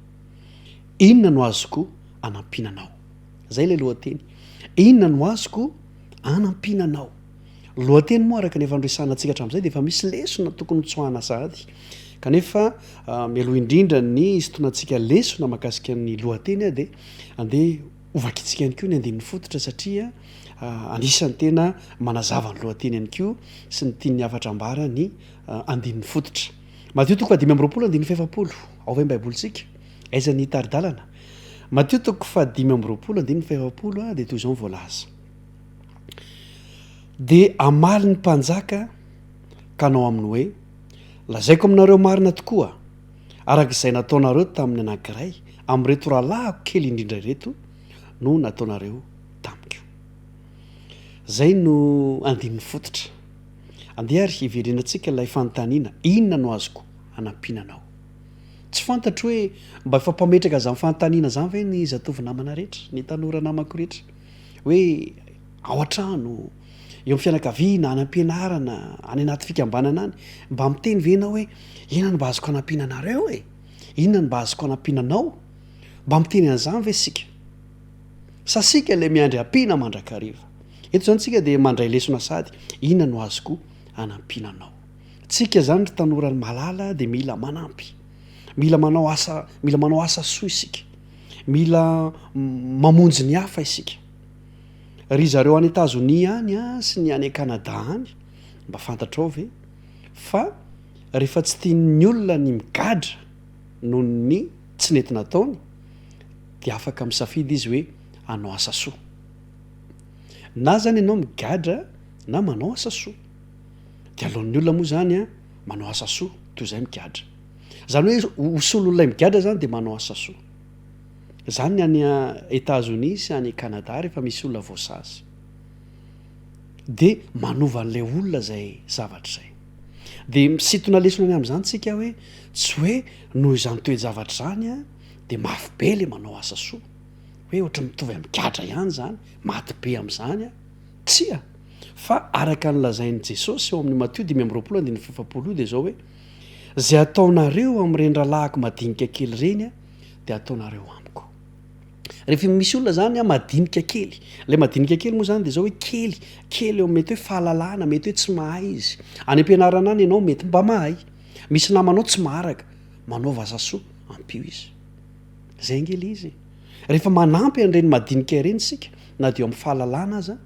inona no azoko anampinanao zay le lohateny inona no azoko anampinanao lohateny moa araka ny efa nresanatsika hatramin'izay de efa misy lesona tokony tsoahana sady kanefa mialoha indrindra ny isytonantsika lesona mahakasika ny lohateny a de andeha ovakitsika ihany koa ny andininy fototra satria anisan'ny tena manazava ny lohateny ihany koa sy ny tiany afatra ambara ny andininy fototra Matthieu toko 5:20 ao vai baibolitsika aiza ny taridalana Matthieu toko 5:20 de toy izao voalaza de amaly ny mpanjaka kanao aminy hoe lazaiko aminareo marina tokoa arak'izay nataonareo tamin'ny anankiray amin'reto rahalahiko kely indrindra reto no nataonareo tamiko zay no andininy fototra andeha ary hiverenantsika ilay fanontaniana inona no azoko anampinanao tsy fantatro hoe mba efampametraka aza amin'ny fanontaniana zany ve ny zatovy namana rehetra ny tanora namako rehetra hoe ao an-trano eo amin'ny fianakaviana anam-pianarana any anaty fikambanana any mba miteny vena hoe inona no mba azoko anampinanareo e inona no mba azoko anampinanao mba miteny an'izany ve sika sasika le miandry ampiana mandrakariva eto zany tsika de mandray lesona sady inona no azoko anampinanao tsika zany ry tanora ny malala de mila manampy mila manao asa soa isika mila mamonjy ny hafa isika ry zareo any Etazonia any a sy ny any Kanada any mba fantatrao ve fa rehefa tsy tian'ny olona ny migadra noho ny tsy nety nataony de afaka misafidy izy hoe anao asa soa na zany ianao migadra na manao asa soa de alohan'ny olona moa zany a manao asa soa toy izay migadra zany hoe osolo olonay migadra zany de manao asa soa zany any Etazonia sy any Kanada rehefa misy olona voasazy de manova an'lay olona zay zavatra zay de misitona lesona any amin'izany tsika hoe tsy hoe noho izany toe-javatra zany a de mafy be le manao asa soa hoe ohatra mitovy amigadra ihany zany maty be amin'izany a tsy a fa araka nylazain'i Jesosy eo amin'ny Matthieu 5:20 de zao hoe zay ataonareo amin'ireny rahalahako madinika kely reny a de ataonareo amiko rehefa misy olona zany a madinika kely le madinika kely moa zany de zao hoe kely eo mety hoe fahalalana mety hoe tsy mahay izy any am-pianarana any ianao mety mba mahay misy namanao tsy maharaka manaova asa soa ampio izy zay ngely izy rehefa manampy an'ireny madinika ireny sika na dio amin'ny fahalalana aza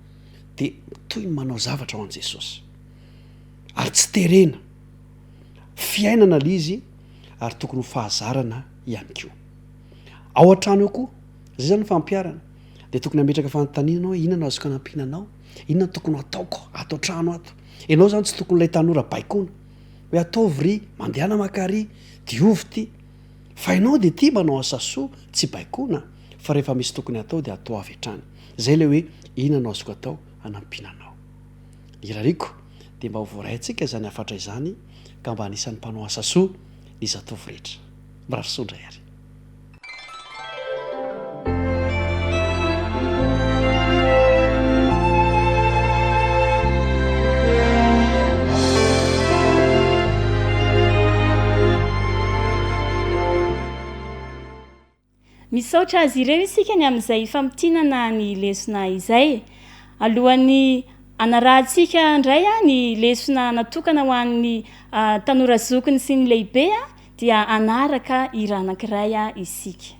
dia toy ny manao zavatra ho an' jesosy ary tsy terena fiainana l izy ary tokony ho fahazarana ihany koa ao an-trano eo koa zay zany fampiarana dia tokony hametraka fanontanianao hoe inona no azoko anampinanao inona no tokony ataoko ato an-trano ato ianao zany tsy tokony ilay tanora baikona hoe ataovy ry mandehana makary diovy ty fa ianao dia ty manao asasoa tsy baikona fa rehefa misy tokony atao dia atao avy hatrany zay le hoe inona no azoko atao anampinanao irariko dia mba ho voarayntsika zany afatra izany ka mba hanisan'ny mpanao asasoa ny zatovy rehetra mirarisondray ary misaotra azy ireo isika ny amin'izay fampitinana ny lesona izay alohan'ny anarahantsika indray a ny lesona natokana ho an'ny tanora zokiny sy ny lehibe a dia anaraka iranankiray a isika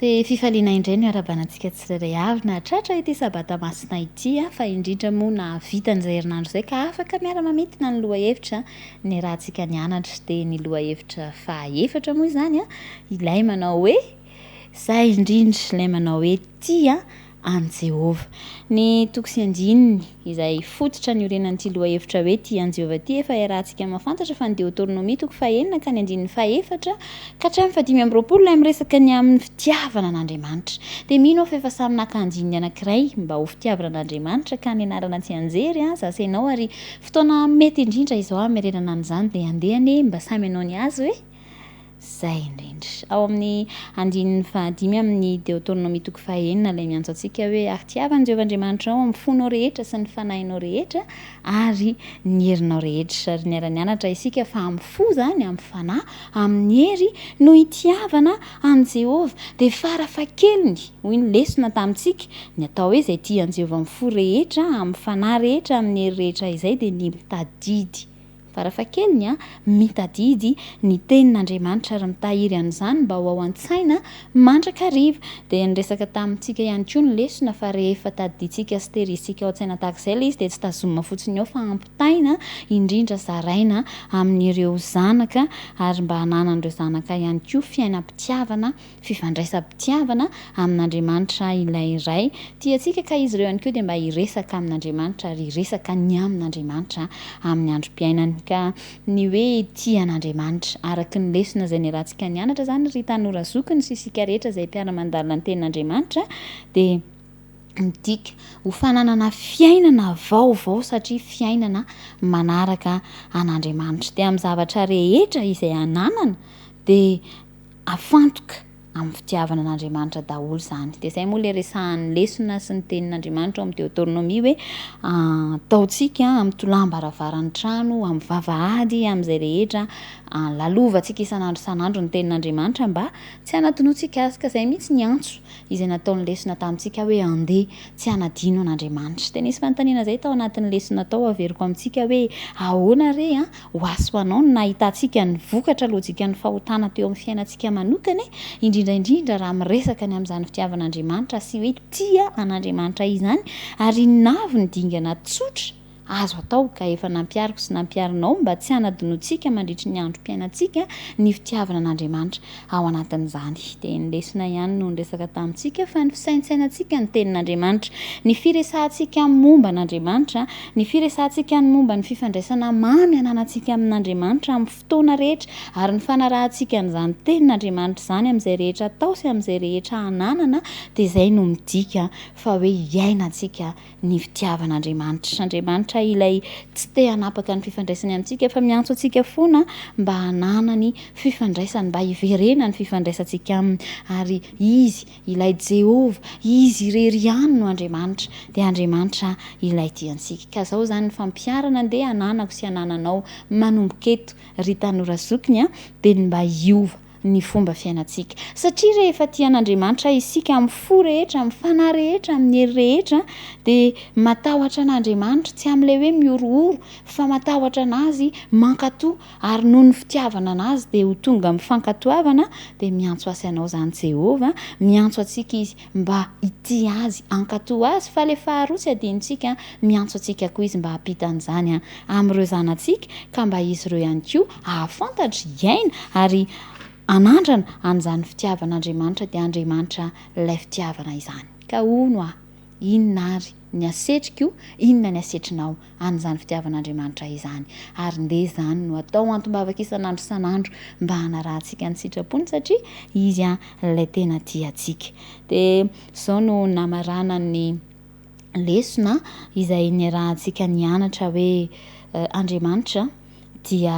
dia fifaliana indray no arabanantsika tsirairay avy na tratra ity sabata masina ity a fa indrindra moa na vitan'izay herinandro izay ka afaka miara-mametina ny loha hevitra ny rahantsika nianatra dia ny loha hevitra fahaefatra moa izany a ilay manao hoe izay indrindra ilay manao hoe tia an Jehova ny toko sy andininy izay fototra ny orenan'ity loha hevitra hoe tia an Jehova ity efa rahantsika mahafantatra fa ny Deutéronomie toko fahaenina ka ny andininy fahaefatra ka hatramin'ny fahadimy amby roapolo ilay miresaka ny amin'ny fitiavana an'Andriamanitra dia mino fa efa samy naka-andininy anankiray mba ho fitiavana an'Andriamanitra ka ny anarana tsy anjery a zasainao ary fotoana mety indrindra izao miarenana an'izany dia andehany mba samy ianao ny azy hoe zay indrindra ao amin'ny andininy fahadimy amin'ny Deutéronomie toko fahaenina ilay miantso antsika hoe ahitiavana Jehova Andriamanitra ao amin'ny fonao rehetra sy ny fanahinao rehetra ary ny herinao rehetra ary niara-nianatra isika fa amin'ny fo zany amin'ny fanahy amin'ny hery no hitiavana an Jehova dia farafahakeliny hoy ny lesona tamintsika ny atao hoe izay tia an Jehova amin'ny fo rehetra amin'ny fanahy rehetra amin'ny hery rehetra izay dia ny mitadidy farafahakeliny a mitadidy ny tenin'Andriamanitra ary mitahiry an'izany mba ho ao an-tsaina mandrakariva dia niresaka tamintsika ihany koa ny lesona fa rehefa tadiditsika sy tehirizitsika ao an-tsaina tahaka izay ilay izy dia tsy tazomina fotsiny ao fa ampitaina indrindra zaraina amin'ireo zanaka ary mba hananan'ireo zanaka ihany koa fiainam-pitiavana fifandraisam-pitiavana amin'Andriamanitra ilay iray tiantsika ka izy ireo ihany koa dia mba hiresaka amin'Andriamanitra ary hiresaka ny amin'Andriamanitra amin'ny androm-piainany ka ny hoe tia an'Andriamanitra araky ny lesona izay ny rahantsika nianatra izany ry tanora zokiny sy isika rehetra izay mpiara-mandalina ny tenin'Andriamanitra dia midika ho fananana fiainana vaovao satria fiainana manaraka an'Andriamanitra dia amin'ny zavatra rehetra izay ananana dia afantoka amin'ny fitiavana an'Andriamanitra daholo izany dia izay moa ilay resahan'ny lesona sy ny tenin'Andriamanitra ao amin'ny Deutéronomie hoe ataontsika amin'ny tolam-baravaran'ny trano amin'ny vavahady amin'izay rehetra lalovantsika isan'andro ny tenin'Andriamanitra mba tsy hanadinoantsika azy ka izay mihitsy ny antso izay nataon'ny lesona tamintsika hoe andeha tsy hanadino an'Andriamanitra dia nisy fanontaniana izay tao anatin'ny lesona tao averiko amintsika hoe ahoana re ho aso anao no nahitantsika ny vokatra lojika ny fahotana teo amin'ny fiainantsika manokana indrindra raha miresaka ny amin'izany fitiavan'Andriamanitra sy hoe tia an'Andriamanitra izany ary navy ny dingana tsotra azo atao ka efa nampiariko sy nampiarinao mba tsy hanadinoantsika mandritry ny androm-piainantsika ny fitiavana an'Andriamanitra ao anatin'izany dia ny lesona ihany no niresaka tamintsika fa ny fisaintsainantsika ny tenin'Andriamanitra ny firesahantsika momba an'Andriamanitra ny firesahantsika momba ny fifandraisana mamy ananantsika amin'Andriamanitra amin'ny fotoana rehetra ary ny fanarahantsika n'izany tenin'Andriamanitra izany amin'izay rehetra atao sy amin'izay rehetra ananana dia izay no midika fa hoe iainantsika ny fitiavan'Andriamanitra Andriamanitra ilay tsy te hanapaka ny fifandraisany amintsika fa miantso antsika foana mba hananany fifandraisany mba hiverena ny fifandraisantsika aminy ary izy ilay Jehova izy irery ihany no Andriamanitra dia Andriamanitra ilay tiantsika ka izao izany ny fampiarana andeha hananako sy hanananao manomboka eto ry tanora zokiny dia ny mba hiova ny fomba fiainantsika satria rehefa tian'Andriamanitra isika amin'ny fo rehetra amin'ny fanahy rehetra amin'ny hery rehetra dia matahotra an'Andriamanitra tsy amin'ilay hoe miorooro fa matahotra anazy mankatoa ary noho ny fitiavana anazy dia ho tonga mifankatoavana dia miantso azy ianao izany Jehova miantso antsika izy mba ity azy ankatoa azy fa ilay faharoa tsy adinontsika miantso antsika koa izy mba hampitan'izany amin'ireo zanantsika ka mba izy ireo ihany koa ahafantatra iaina ary anandrana an'izany fitiavan'Andriamanitra dia Andriamanitra ilay fitiavana izany ka hono inona ary ny asetriko inona ny asetrinao an'izany fitiavan'Andriamanitra izany ary ndeha izany no atao antombavaka isan'andro isan'andro mba hanarahantsika ny sitrapony satria izy ilay tena tiantsika dia izao no namarana ny lesona izay niarahantsika nianatra hoe Andriamanitra dia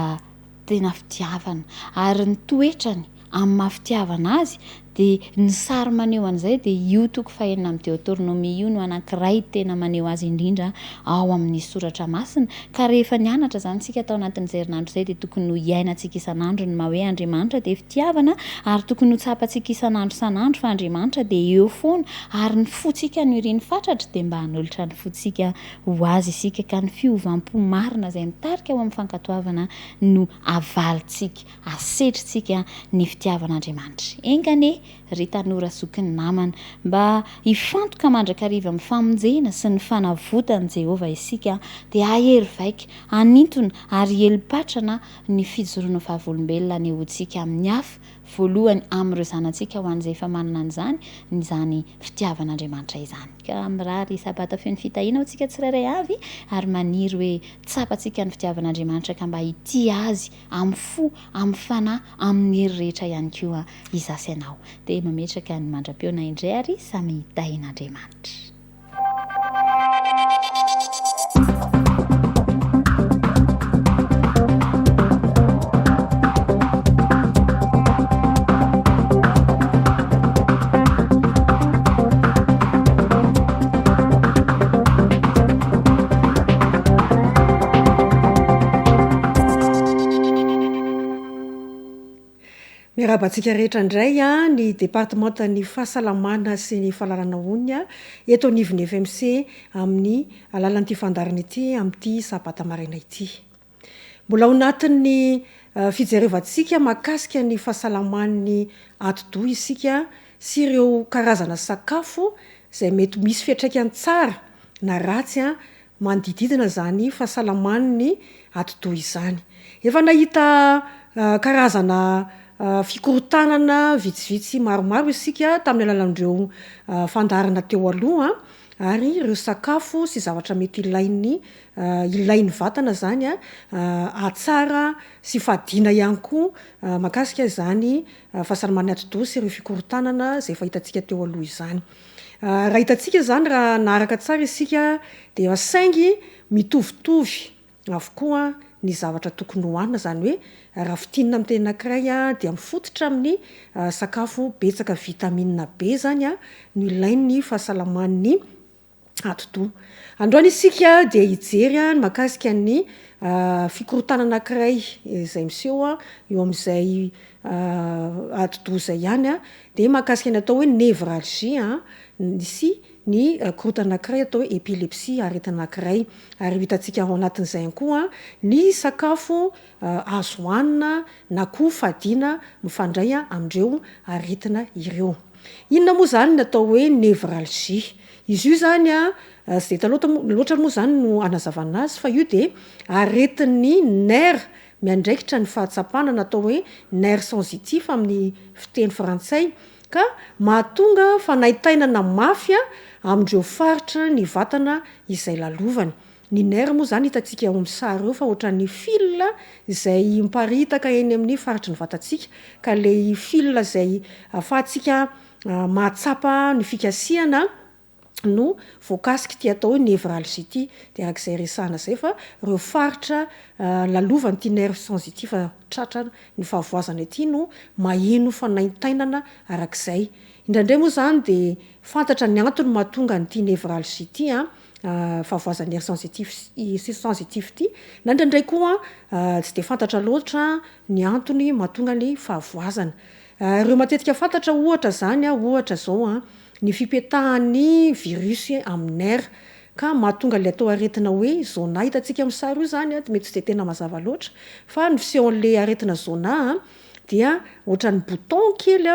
tena fitiavana ary ny toetrany amin'ny mahafitiavana azy dia ny sary maneho an'izay dia io toko fahaenina amin'ny Deutéronomie io no anankiray tena maneho azy indrindra ao amin'ny soratra masina ka rehefa nianatra izany tsika tao anatin'izay herinandro izay dia tokony ho iainantsika isan'andro ny maha hoe Andriamanitra dia fitiavana ary tokony ho tsapantsika isan'andro isan'andro fa Andriamanitra dia eo foana ary ny fotsika no iriny fatratra dia mba hanolotra ny fotsika ho azy isika ka ny fiovam-po marina izay mitarika ao amin'ny fankatoavana no avalintsika asetritsika ny fitiavan'Andriamanitra engane ry tanora zokiny namana mba hifantoka mandrakariva amin'ny famonjena sy ny fanavotany Jehova isika dia ahery vaika anintona ary helipatrana ny fijoroana fahavolombelona ny hontsika amin'ny hafa voalohany amin'ireo zanantsika ho an'izay efa manana an'izany nyzany fitiavan'Andriamanitra izany ka mirary sabata feno fitahiana ho tsika tsirairay avy ary maniry hoe tsapatsika ny fitiavan'Andriamanitra ka mba hity azy amin'ny fo amin'ny fanahy amin'ny hery rehetra ihany koa izasy ianao dia mametraka ny mandra-peona indray ary samy tahin'Andriamanitra. miarabantsika rehetra indray a ny departementany fahasalamana sy ny fahalalana oniny a eto anivon'ny FMC amin'ny alalan'ity fandarana ity amin'ity sabata maraina ity. Mbola ao natin'ny fijerevantsika mahakasika ny fahasalaman'ny atidoha isika sy ireo karazana sakafo izay mety misy fiantraikany tsara na ratsy a manodididina zany fahasalaman'ny atidoha izany. Efa nahita karazana fikorotanana vitsivitsy maromaro isika tamin'ny alalan'ireo fandarana teo aloha ary ireo sakafo sy zavatra mety ilain'ny vatana zany atsara sy fadina ihany koa mahakasika zany fahasalaman'ny atidoha sy ireo fikorotanana izay efa hitantsika teo aloha izany. Raha hitantsika zany raha naharaka tsara isika dia saingy mitovitovy avokoa ny zavatra tokony hohanina zany hoe raha fitinina amin'ny tena anankiray dia mifototra amin'ny sakafo betsaka vitamine B zany no ilain'ny fahasalaman'ny atidoha. Androany isika dia hijery mahakasika ny fikorotanana anankiray izay miseho eo amin'izay atidoha izay ihany dia mahakasika ny atao hoe névralgie sy ny korotana anankiray atao hoe épilepsie aretina anankiray ary hitantsika ao anatin'izay koa ny sakafo azo hohanina na koa fadiana mifandray amin'ireo aretina ireo. Inona moa zany ny atao hoe névralgie? Izy io zany sy dia loatra moa zany no anazavana azy fa io dia aretin'ny nerf miandraikitra ny fahatsapana natao hoe nerf sensitif amin'ny fiteny frantsay ka mahatonga fanaitainana mafy amin'ireo faritra ny vatana izay lalovany. Ny nerf moa zany hitantsika ao amin'ny sary eo fa ohatran'ny fil izay miparitaka eny amin'ny faritry ny vatantsika ka ilay fil izay ahafahantsika mahatsapa ny fikasihana no voakasika ty atao hoe névralgie ity dia arak'izay resahana izay fa ireo faritra lalovany ity nerf sensitif tratra ny fahavoazana ity no maheno fanaitainana arak'izay. Indraindray moa zany dia fantatra ny antony mahatonga nyity névralgie ity fahavoazana nerf sensitif ity na indraindray koa tsy dia fantatra loatra ny antony mahatonga ny fahavoazana. Ireo matetika fantatra ohatra zany ohatra zao ny fipetahan'ny virus amin'ny nerf ka mahatonga ilay atao aretina hoe zona hitantsika amin'ny sary io zany dia mety tsy dia tena mazava loatra fa ny fisehon'ilay aretina zona dia ohatran'ny bouton kely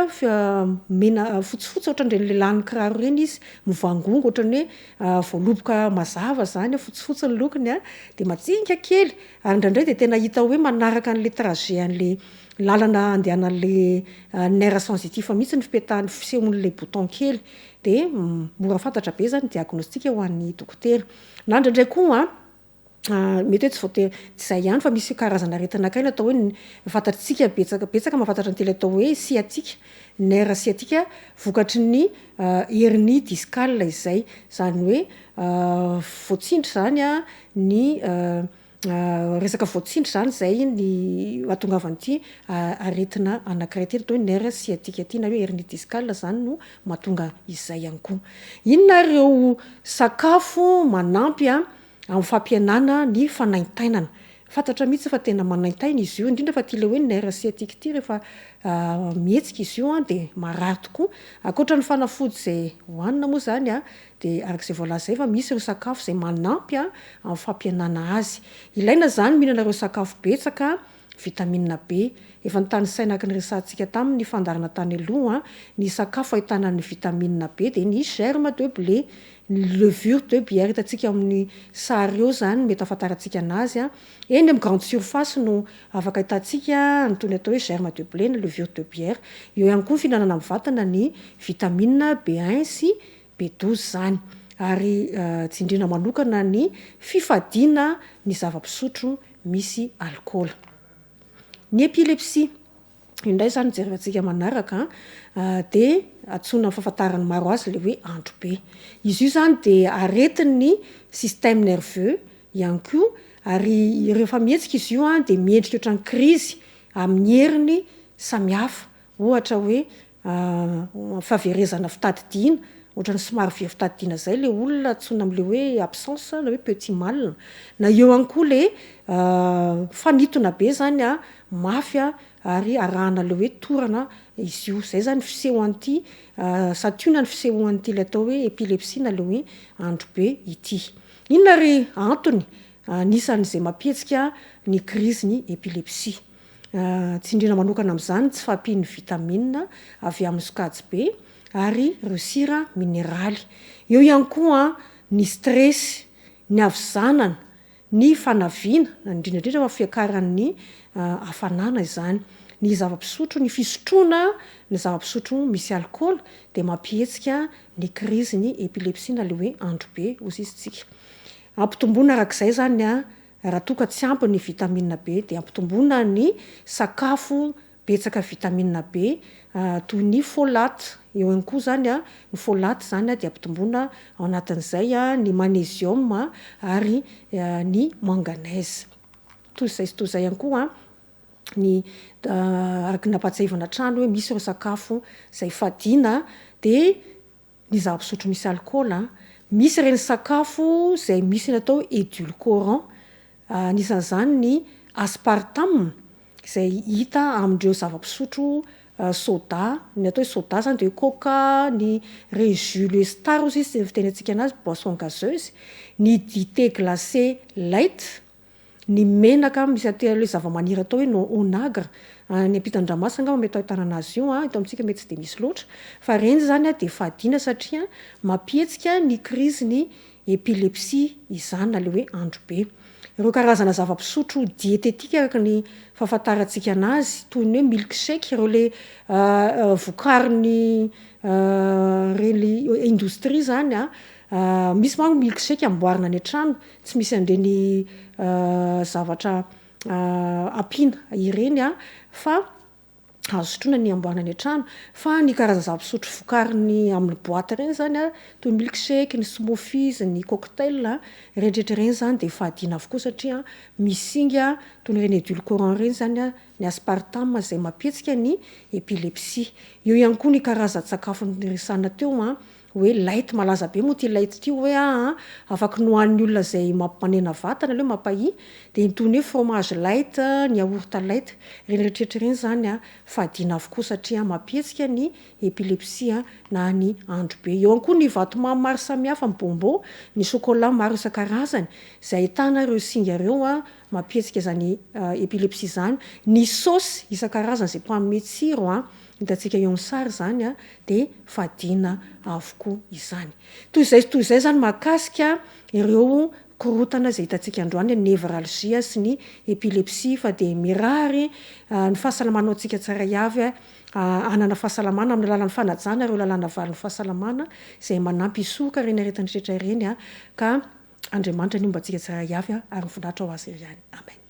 mena fotsifotsy ohatran'ireny lehilahy kiraro ireny izy mivangongo ohatran'ny hoe voaloboka mazava zany fotsifotsy ny lokony dia majinika kely ary indraindray dia tena hita hoe manaraka an'ilay trajet an'ilay lalana andehanan'ilay nerf sensitif mihitsy ny fipetahan'ny fisehon'ilay bouton kely dia mora fantatra be zany diagnostika ho an'ny dokotera. Na indraindray koa mety hoe tsy voatery izay ihany fa misy karazana aretina anankiray atao hoe fantatritsika betsaka mahafantatra ny tely atao hoe sciatique, nerf sciatique vokatry ny hernie discale izay zany hoe voatsindry zany ny resaka voatsindry zany izay ny mahatongavan'ity aretina anankiray ty atao hoe nerf sciatique ty na hoe hernie discale zany no mahatonga izay ihany koa. Inona ireo sakafo manampy amin'ny fampihenana ny fanaintainana? Fantatra mihitsy fa tena manaintaina izy io indrindra fa ty le hoe nerf sciatique ty rehefa mihetsika izy io dia marary tokoa. Ankoatra ny fanafody izay hohanina moa zany dia arak'izay voalaza izay fa misy ireo sakafo izay manampy amin'ny fampihenana azy. Ilaina zany mihinana ireo sakafo betsaka vitamina B. Efa nytany sainaka ny resantsika tamin'ny fandarana tany aloha ny sakafo ahitana ny vitamina B dia ny germe de blé, ny levure de bière hitantsika amin'ny sary eo zany mety ahafantarantsika anazy eny amin'ny grande surface no afaka hitantsika nytony atao hoe germe de blé ny levure de bière. Eo ihany koa ny fihinanana amin'ny vatana ny vitamina B1 sy B12 zany. Ary tsindrina manokana ny fifadiana ny zava-pisotro misy alcool. Ny épilepsie indray zany jerevantsika manaraka dia antsoina fahafantarany maro azy le hoe andro be. Izy io zany dia aretin'ny système nerveux ihany koa ary rehefa mihetsika izy io dia miendrika ohatran'ny crise amin'ny heriny samihafa. Ohatra hoe fahaverezana fitadidiana ohatran'ny somary via fitadidiana zay le olona antsoina am'le hoe absence na hoe petit mal. Na eo ihany koa le fanitona be zany mafy ary arahana le hoe torana izy io. Zay zany fisehoan'ity satuna ny fisehoan'ity le atao hoe épilepsie na le hoe andro be ity. Inona ry antony anisan'izay mampihetsika ny crise ny épilepsie? Tsindrina manokana amin'izany tsy fampian'ny vitamine avy amin'ny sokajy be ary ireo sira mineraly. Eo ihany koa ny stress, ny avizanana, ny fanaviana, indrindrandrindra fa fiakaran'ny hafanana izany. Ny zava-pisotro, ny fisotroana ny zava-pisotro misy alcool dia mampihetsika ny crise ny épilepsie na le hoe andro be hozy izytsika. Ampitomboana arak'izay zany raha toa ka tsy ampy ny vitamine B dia ampitomboana ny sakafo betsaka vitamine B toy ny folate. Eo ihany koa zany ny folate zany dia ampitomboana ao anatin'izay ny magnésium ary ny manganèse. Toy izay ihany koa ny araky nampahatsahivana hatrany hoe misy ireo sakafo izay fadiana dia ny zava-pisotro misy alcool. Misy ireny sakafo izay misy natao édulcorant, anisan'izany ny aspartame izay hita amin'ireo zava-pisotro soda. Ny atao hoe soda zany dia coca, ny jus le star hozy izy fiteny antsika anazy boisson gazeuse, ny dité glacé light, ny menaka misy atao zava-maniry atao hoe onagre. Ny ampitan-dranomasina mety ahitana anazy io eto amintsika mety tsy dia misy loatra fa reny zany dia fadiana satria mampihetsika ny crise ny épilepsie izany na le hoe andro be. Ireo karazana zava-pisotro diététique araka ny fahafantarantsika anazy toy ny hoe milkshake, ireo le vokarin'ny reny indostria zany misy manko milkshake amboarina any an-trano tsy misy an'ireny zavatra ampiana ireny fa azo sotroina ny amboarina any an-trano. Fa ny karazana zava-pisotro vokariny amin'ny boaty ireny zany toy ny milkshake, ny smoothies, ny cocktail rehetrarehetra ireny zany dia fadiana avokoa satria misy singa toy ny ireny édulcorant ireny zany ny aspartame izay mampihetsika ny épilepsie. Eo ihany koa ny karazan-tsakafo niresana teo hoe light, malaza be moa ty light ty hoe afaka nohan'ny olona izay mampanena vatana le mampahi dia toy ny hoe fromage light, ny yaourt light, ireny rehetrarehetra ireny zany fadiana avokoa satria mampihetsika ny épilepsie na ny andro be. Eo ihany koa ny vatomamy maro samihafa, ny bonbon, ny chocolat maro isan-karazany izay ahitana ireo singa ireo mampihetsika zany épilepsie zany. Ny saosy isan-karazany izay mpanome tsiro hitantsika eo amin'ny sary zany dia fadiana avokoa izany. Toy izay zany mahakasika ireo korotana izay hitantsika androany, ny névralgie sy ny épilepsie fa dia mirary ny fahasalamana antsika tsara avy anana fahasalamana amin'ny lalàn'ny fanajana ireo lalàna valin'ny fahasalamana izay manampy isoka ireny aretin'ny rehetra ireny ka Andriamanitra ny ombantsika tsara avy ary mifinaritra ho azy ihany. Amen.